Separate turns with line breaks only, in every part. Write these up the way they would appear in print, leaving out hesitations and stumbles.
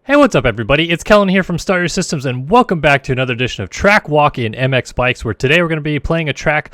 Hey, what's up everybody? It's Kellen here from Starter Systems and welcome back to another edition of Track Walk in MX Bikes, where today we're going to be playing a track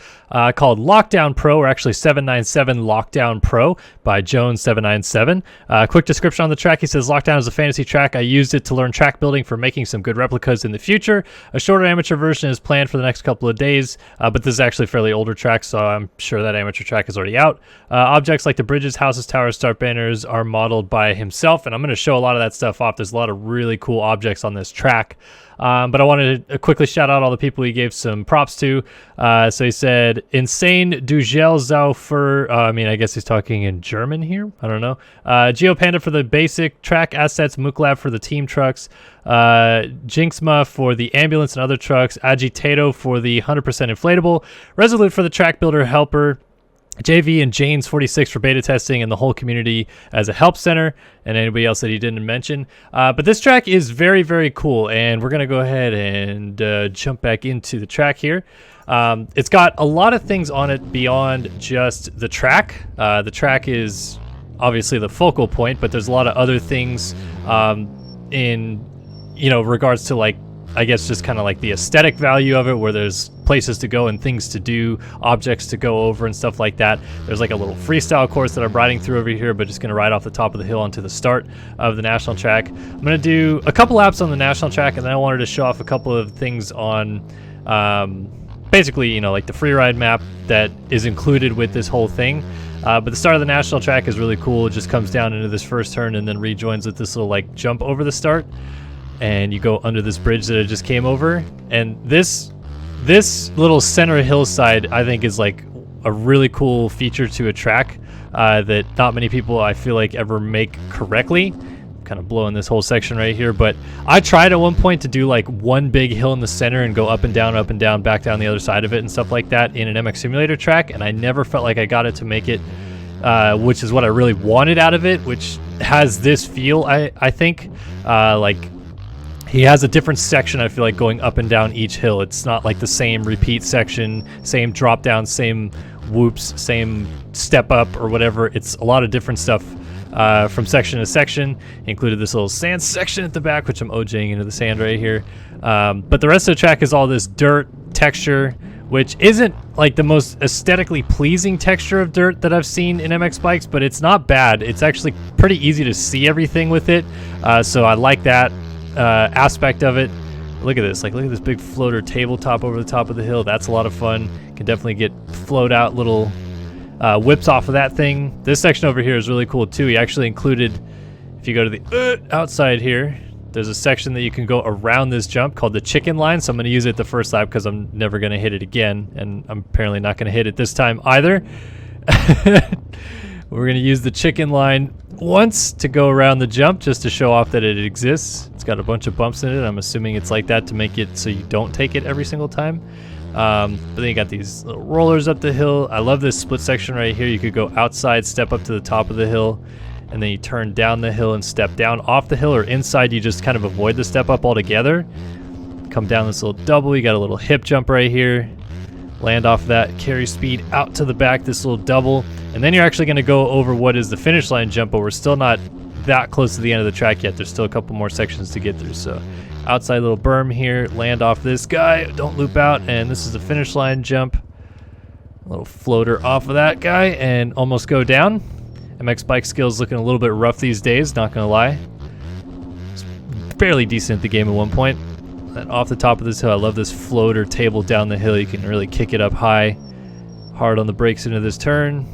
called Lockdown Pro, or actually 797 Lockdown Pro by Jones797. Quick description on the track. He says, Lockdown is a fantasy track. I used it to learn track building for making some good replicas in the future. A shorter amateur version is planned for the next couple of days, but this is actually a fairly older track, so I'm sure that amateur track is already out. Objects like the bridges, houses, towers, start banners are modeled by himself, and I'm going to show a lot of that stuff off. There's a lot of really cool objects on this track, but I wanted to quickly shout out all the people he gave some props to. So he said, Insane Dugelzau for, I guess he's talking in German here, I don't know. GeoPanda for the basic track assets, Mooklab for the team trucks, Jinxma for the ambulance and other trucks, Agitato for the 100% inflatable, Resolute for the track builder helper, JV and Jane's 46 for beta testing, and the whole community as a help center, and anybody else that he didn't mention. But this track is very, very cool, and we're going to go ahead and jump back into the track here. It's got a lot of things on it beyond just the track. The track is obviously the focal point, but there's a lot of other things in, regards to, like, I guess just kind of like the aesthetic value of it, where there's places to go and things to do, objects to go over and stuff like that. There's like a little freestyle course that I'm riding through over here, but just going to ride off the top of the hill onto the start of the national track. I'm going to do a couple laps on the national track, and then I wanted to show off a couple of things on basically, like the freeride map that is included with this whole thing. But the start of the national track is really cool. It just comes down into this first turn and then rejoins with this little like jump over the start. And you go under this bridge that I just came over, and this little center hillside I think is like a really cool feature to a track that not many people I feel like ever make correctly. I'm kind of blowing this whole section right here, but I tried at one point to do like one big hill in the center and go up and down, back down the other side of it and stuff like that in an MX Simulator track, and I never felt like I got it to make it, which is what I really wanted out of it, which has this feel. I think like he has a different section, I feel like, going up and down each hill. It's not like the same repeat section, same drop down, same whoops, same step up or whatever. It's a lot of different stuff from section to section. He included this little sand section at the back, which I'm OJing into the sand right here. But the rest of the track is all this dirt texture, which isn't like the most aesthetically pleasing texture of dirt that I've seen in MX bikes, but it's not bad. It's actually pretty easy to see everything with it. So I like that aspect of it. Look at this, look at this big floater tabletop over the top of the hill. That's a lot of fun. Can definitely get float out little whips off of that thing. This section over here is really cool too. He actually included, if you go to the outside here, there's a section that you can go around this jump called the chicken line. So I'm going to use it the first lap because I'm never going to hit it again, and I'm apparently not going to hit it this time either. We're going to use the chicken line once to go around the jump just to show off that it exists. It's got a bunch of bumps in it. I'm assuming it's like that to make it so you don't take it every single time. But then you got these little rollers up the hill. I love this split section right here. You could go outside, step up to the top of the hill, and then you turn down the hill and step down off the hill, or inside you just kind of avoid the step up altogether. Come down this little double. You got a little hip jump right here. Land off that, carry speed out to the back, this little double, and then you're actually going to go over what is the finish line jump, but we're still not that close to the end of the track yet. There's still a couple more sections to get through. So outside little berm here, land off this guy, don't loop out, and this is the finish line jump. A little floater off of that guy and almost go down. MX bike skills looking a little bit rough these days, not going to lie. It's fairly decent at the game at one point. And off the top of this hill, I love this floater table down the hill. You can really kick it up high, hard on the brakes into this turn.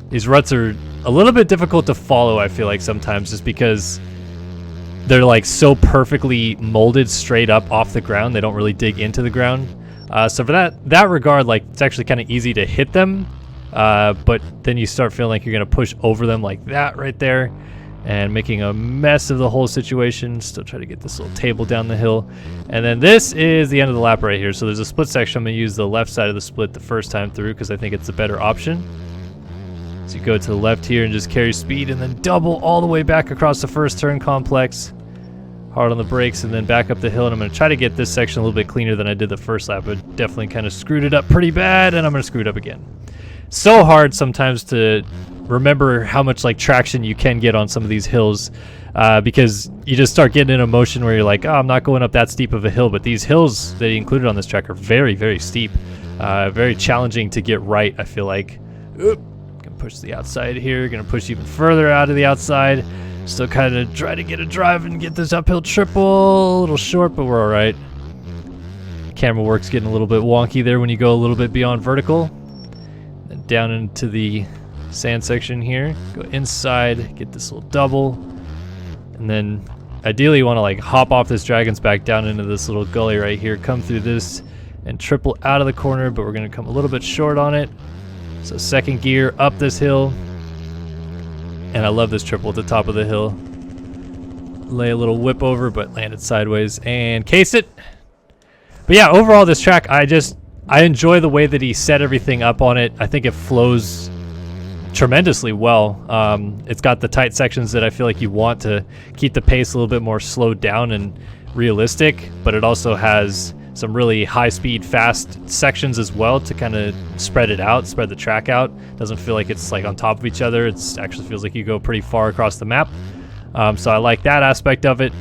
These ruts are a little bit difficult to follow, I feel like, sometimes, just because they're like so perfectly molded straight up off the ground. They don't really dig into the ground. So for that regard, like, it's actually kind of easy to hit them, but then you start feeling like you're going to push over them like that right there, and making a mess of the whole situation. Still try to get this little table down the hill. And then this is the end of the lap right here. So there's a split section. I'm going to use the left side of the split the first time through because I think it's the better option. So you go to the left here and just carry speed and then double all the way back across the first turn complex. Hard on the brakes and then back up the hill. And I'm going to try to get this section a little bit cleaner than I did the first lap, but definitely kind of screwed it up pretty bad, and I'm going to screw it up again. So hard sometimes to remember how much like traction you can get on some of these hills, because you just start getting in a motion where you're like, oh, I'm not going up that steep of a hill, but these hills that he included on this track are very, very steep, very challenging to get right, I feel like. Oop. Gonna push the outside here, gonna push even further out of the outside. Still kind of try to get a drive and get this uphill triple. A little short, but we're all right. Camera work's getting a little bit wonky there when you go a little bit beyond vertical. Then down into the sand section here. Go inside, get this little double. And then ideally you want to like hop off this dragon's back down into this little gully right here. Come through this and triple out of the corner, but we're going to come a little bit short on it. So second gear up this hill. And I love this triple at the top of the hill. Lay a little whip over, but land it sideways and case it. But yeah, overall this track, I enjoy the way that he set everything up on it. I think it flows tremendously well. It's got the tight sections that I feel like you want to keep the pace a little bit more slowed down and realistic, but it also has some really high speed, fast sections as well to kind of spread it out, spread the track out. Doesn't feel like it's like on top of each other. It actually feels like you go pretty far across the map. So I like that aspect of it.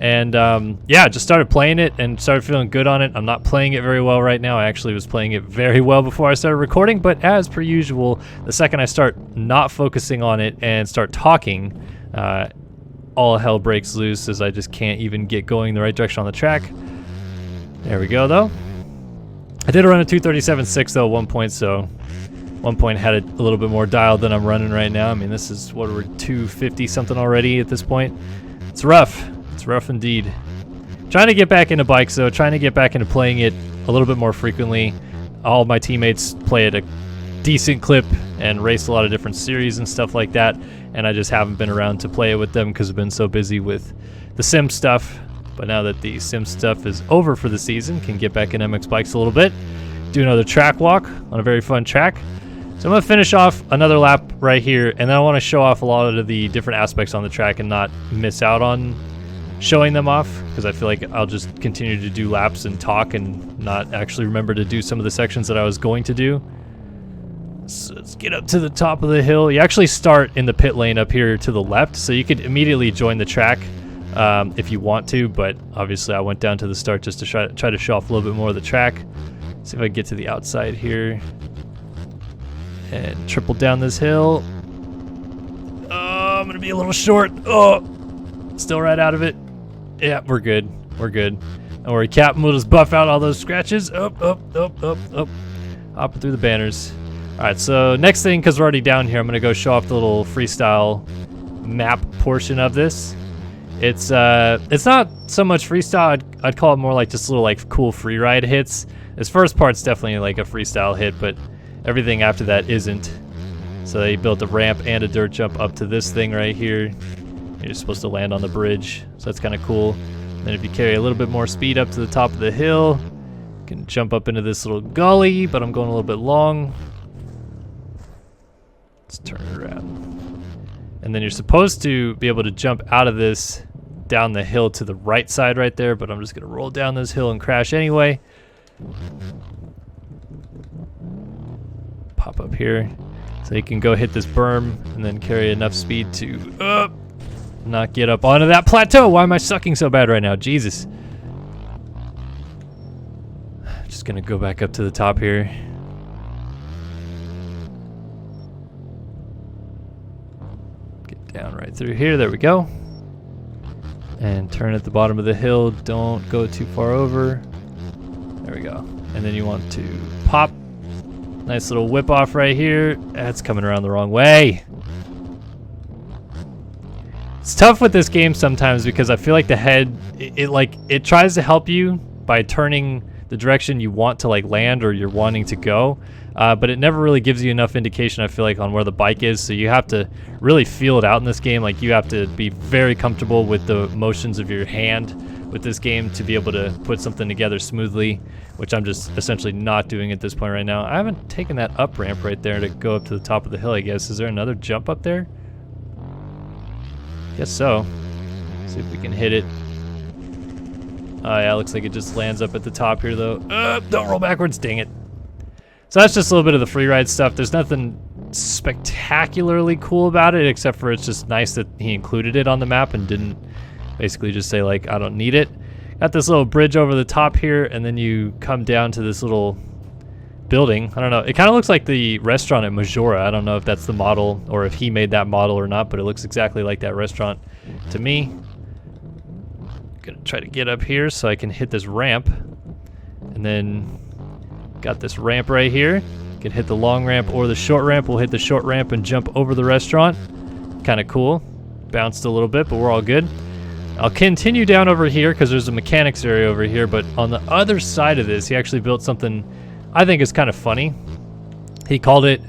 And yeah, just started playing it and started feeling good on it. I'm not playing it very well right now. I actually was playing it very well before I started recording, but as per usual, the second I start not focusing on it and start talking, all hell breaks loose as I just can't even get going the right direction on the track. There we go, though. I did run a 237.6 though at one point, so one point had it a little bit more dialed than I'm running right now. I mean, this is what, we're 250 something already at this point. It's rough. It's rough indeed. Trying to get back into bikes though, trying to get back into playing it a little bit more frequently. All of my teammates play at a decent clip and race a lot of different series and stuff like that, and I just haven't been around to play it with them because I've been so busy with the sim stuff. But now that the sim stuff is over for the season, can get back in MX bikes a little bit, do another track walk on a very fun track. So I'm going to finish off another lap right here, and then I want to show off a lot of the different aspects on the track and not miss out on showing them off, because I feel like I'll just continue to do laps and talk and not actually remember to do some of the sections that I was going to do. So let's get up to the top of the hill. You actually start in the pit lane up here to the left, so you could immediately join the track if you want to, but obviously I went down to the start just to try to show off a little bit more of the track. See if I can get to the outside here and triple down this hill. Oh, I'm gonna be a little short. Oh, still right out of it. Yeah, we're good. We're good. Don't worry, Captain will just buff out all those scratches. Up. Hopping through the banners. All right, so next thing, because we're already down here, I'm gonna go show off the little freestyle map portion of this. It's not so much freestyle. I'd call it more like just little like cool free ride hits. This first part's definitely like a freestyle hit, but everything after that isn't. So they built a ramp and a dirt jump up to this thing right here. You're supposed to land on the bridge, so that's kind of cool. Then if you carry a little bit more speed up to the top of the hill, you can jump up into this little gully, but I'm going a little bit long. Let's turn it around. And then you're supposed to be able to jump out of this down the hill to the right side right there, but I'm just gonna roll down this hill and crash anyway. Pop up here. So you can go hit this berm and then carry enough speed to not get up onto that plateau. Why am I sucking so bad right now? Jesus. Just gonna go back up to the top here. Get down right through here. There we go. And turn at the bottom of the hill. Don't go too far over. There we go. And then you want to pop. Nice little whip off right here. That's coming around the wrong way. It's tough with this game sometimes because I feel like the head, it tries to help you by turning the direction you want to like land or you're wanting to go, but it never really gives you enough indication, I feel like, on where the bike is. So you have to really feel it out in this game. Like you have to be very comfortable with the motions of your hand with this game to be able to put something together smoothly, which I'm just essentially not doing at this point right now. I haven't taken that up ramp right there to go up to the top of the hill, I guess. Is there another jump up there? Guess so. See if we can hit it. Oh yeah, looks like it just lands up at the top here though. Don't roll backwards, dang it. So that's just a little bit of the free ride stuff. There's nothing spectacularly cool about it, except for it's just nice that he included it on the map and didn't basically just say like, I don't need it. Got this little bridge over the top here, and then you come down to this little building. I don't know. It kind of looks like the restaurant at Majora. I don't know if that's the model or if he made that model or not, but it looks exactly like that restaurant to me. Gonna try to get up here so I can hit this ramp, and then got this ramp right here. Can hit the long ramp or the short ramp. We'll hit the short ramp and jump over the restaurant. Kind of cool. Bounced a little bit, but we're all good. I'll continue down over here because there's a mechanics area over here, but on the other side of this, he actually built something I think is kind of funny. He called it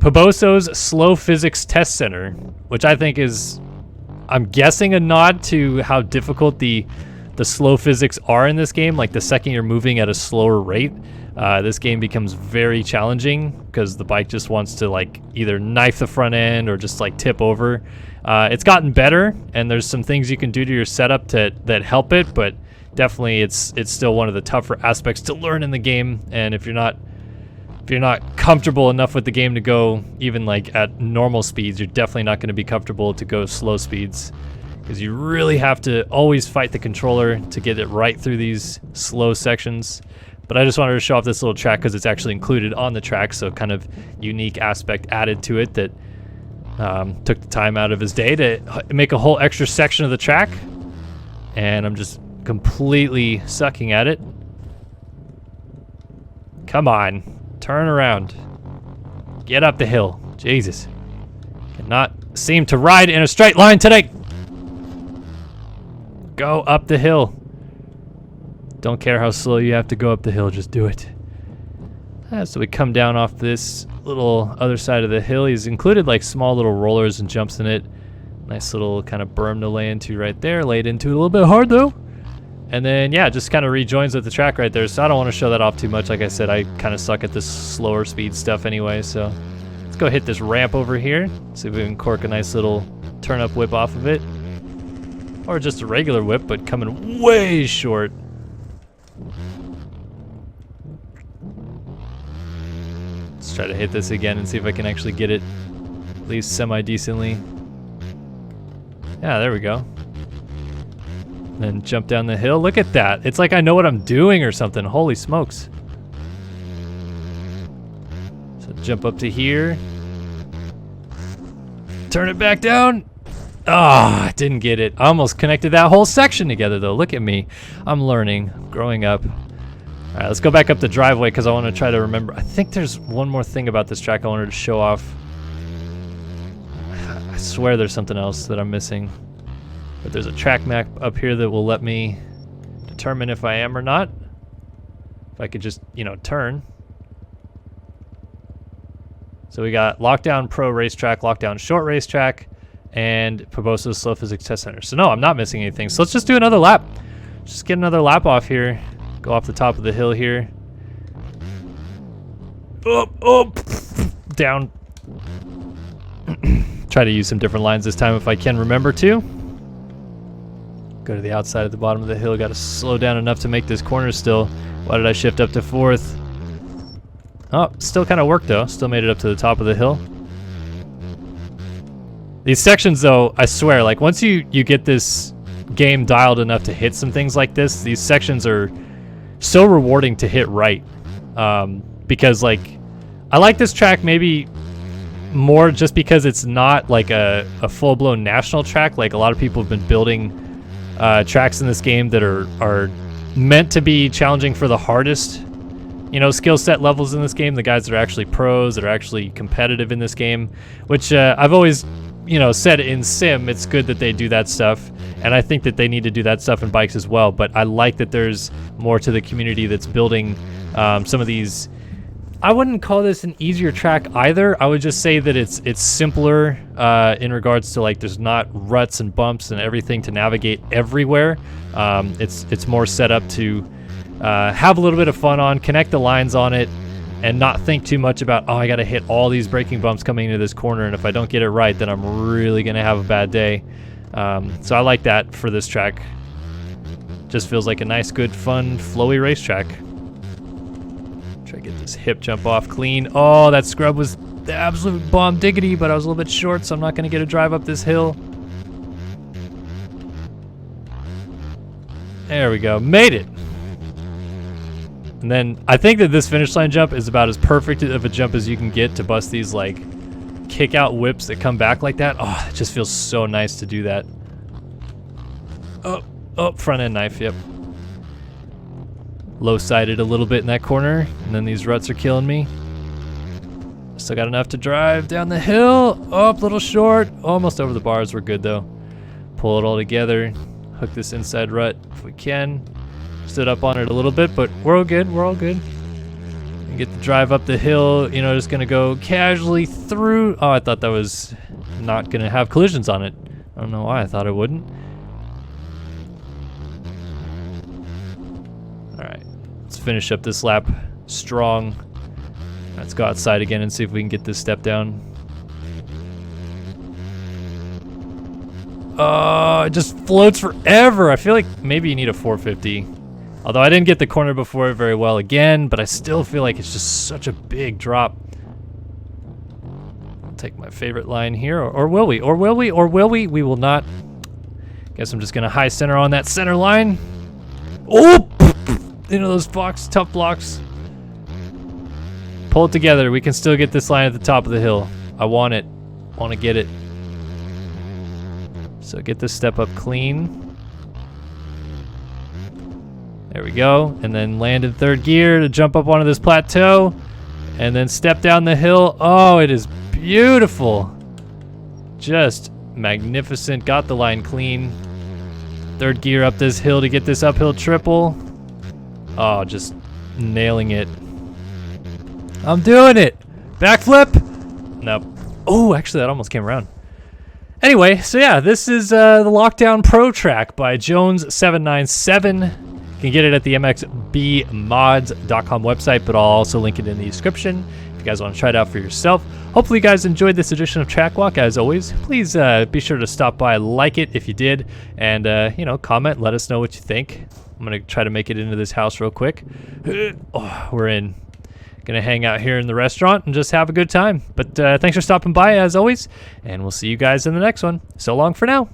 Poboso's Slow Physics Test Center, which I think is, I'm guessing, a nod to how difficult the slow physics are in this game. Like the second you're moving at a slower rate, this game becomes very challenging because the bike just wants to like either knife the front end or just like tip over. It's gotten better, and there's some things you can do to your setup that help it, but definitely it's still one of the tougher aspects to learn in the game. And if you're not comfortable enough with the game to go even like at normal speeds, you're definitely not going to be comfortable to go slow speeds, because you really have to always fight the controller to get it right through these slow sections. But I just wanted to show off this little track because it's actually included on the track, so kind of unique aspect added to it that took the time out of his day to make a whole extra section of the track. And I'm just completely sucking at it. Come on, turn around. Get up the hill. Jesus. Cannot seem to ride in a straight line today. Go up the hill. Don't care how slow you have to go up the hill, just do it. So we come down off this little other side of the hill. He's included like small little rollers and jumps in it. Nice little kind of berm to lay into right there. Laid into it a little bit hard though. And then yeah, just kind of rejoins with the track right there. So I don't want to show that off too much. Like I said, I kind of suck at this slower speed stuff anyway. So let's go hit this ramp over here. See if we can cork a nice little turn up whip off of it. Or just a regular whip, but coming way short. Let's try to hit this again and see if I can actually get it at least semi-decently. Yeah, there we go. Then jump down the hill. Look at that. It's like I know what I'm doing or something. Holy smokes. So jump up to here. Turn it back down. Ah, didn't get it. I almost connected that whole section together though. Look at me. I'm learning, growing up. All right, let's go back up the driveway because I want to try to remember. I think there's one more thing about this track I wanted to show off. I swear there's something else that I'm missing. But there's a track map up here that will let me determine if I am or not. If I could just, turn. So we got Lockdown Pro Racetrack, Lockdown Short Racetrack, and Poboso's Slow Physics Test Center. So no, I'm not missing anything. So let's just do another lap. Just get another lap off here. Go off the top of the hill here. Up, down. Try to use some different lines this time if I can remember to. Go to the outside at the bottom of the hill. Got to slow down enough to make this corner still. Why did I shift up to fourth? Oh, still kind of worked though. Still made it up to the top of the hill. These sections though, I swear, like once you get this game dialed enough to hit some things like this, these sections are so rewarding to hit right. Because like, I like this track maybe more just because it's not like a full-blown national track. Like a lot of people have been building tracks in this game that are meant to be challenging for the hardest, skill set levels in this game. The guys that are actually pros, that are actually competitive in this game, which I've always, said in Sim, it's good that they do that stuff. And I think that they need to do that stuff in bikes as well. But I like that there's more to the community that's building some of these. I wouldn't call this an easier track either. I would just say that it's simpler in regards to like there's not ruts and bumps and everything to navigate everywhere. It's more set up to have a little bit of fun on, connect the lines on it, and not think too much about, I got to hit all these braking bumps coming into this corner, and if I don't get it right, then I'm really going to have a bad day. So I like that for this track. Just feels like a nice, good, fun, flowy racetrack. Try to get this hip jump off clean. Oh, that scrub was the absolute bomb diggity, but I was a little bit short, so I'm not gonna get a drive up this hill. There we go, made it. And then I think that this finish line jump is about as perfect of a jump as you can get to bust these like kick out whips that come back like that. Oh, it just feels so nice to do that. Oh, front end knife, yep. Low-sided a little bit in that corner, and then these ruts are killing me. Still got enough to drive down the hill. Oh, a little short. Almost over the bars, we're good though. Pull it all together. Hook this inside rut if we can. Stood up on it a little bit, but we're all good, we're all good. And get the drive up the hill, you know, just gonna go casually through. Oh, I thought that was not gonna have collisions on it. I don't know why I thought it wouldn't. All right, let's finish up this lap strong. Let's go outside again and see if we can get this step down. Oh, it just floats forever. I feel like maybe you need a 450. Although I didn't get the corner before it very well again, but I still feel like it's just such a big drop. I'll take my favorite line here, or will we? Or will we? Or will we? We will not. Guess I'm just gonna high center on that center line. Oh! You know those tough blocks. Pull it together. We can still get this line at the top of the hill. I want it. I want to get it. So get this step up clean. There we go. And then land in third gear to jump up onto this plateau. And then step down the hill. Oh, it is beautiful. Just magnificent. Got the line clean. Third gear up this hill to get this uphill triple. Oh, just nailing it. I'm doing it. Backflip. Nope. Oh, actually, that almost came around. Anyway, so yeah, this is the Lockdown Pro track by Jones797. You can get it at the mxbmods.com website, but I'll also link it in the description if you guys want to try it out for yourself. Hopefully you guys enjoyed this edition of Track Walk. As always, please be sure to stop by, like it if you did, and you know, comment, let us know what you think. I'm gonna try to make it into this house real quick. Oh, we're in. Gonna hang out here in the restaurant and just have a good time. But thanks for stopping by as always, and we'll see you guys in the next one. So long for now.